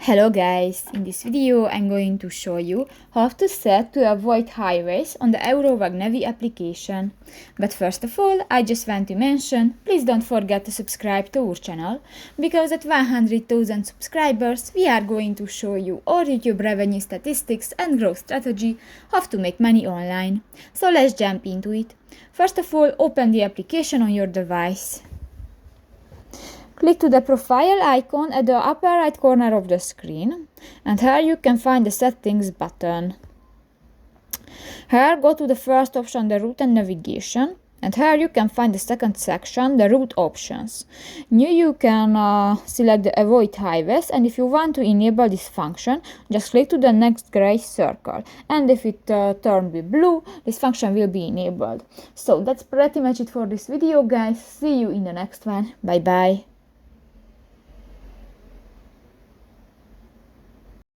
Hello guys, in this video I'm going to show you how to set to avoid highways on the Eurovag Navi application. But first of all, I just want to mention, please don't forget to subscribe to our channel, because at 100,000 subscribers we are going to show you our YouTube revenue statistics and growth strategy, how to make money online. So let's jump into it. First of all, open the application on your device. Click to the profile icon at the upper right corner of the screen, and here you can find the settings button. Here go to the first option, the route and navigation, and here you can find the second section, the route options. New you can select the avoid highways, and if you want to enable this function, just click to the next gray circle, and if it turns blue, this function will be enabled. So that's pretty much it for this video guys. See you in the next one. Bye bye.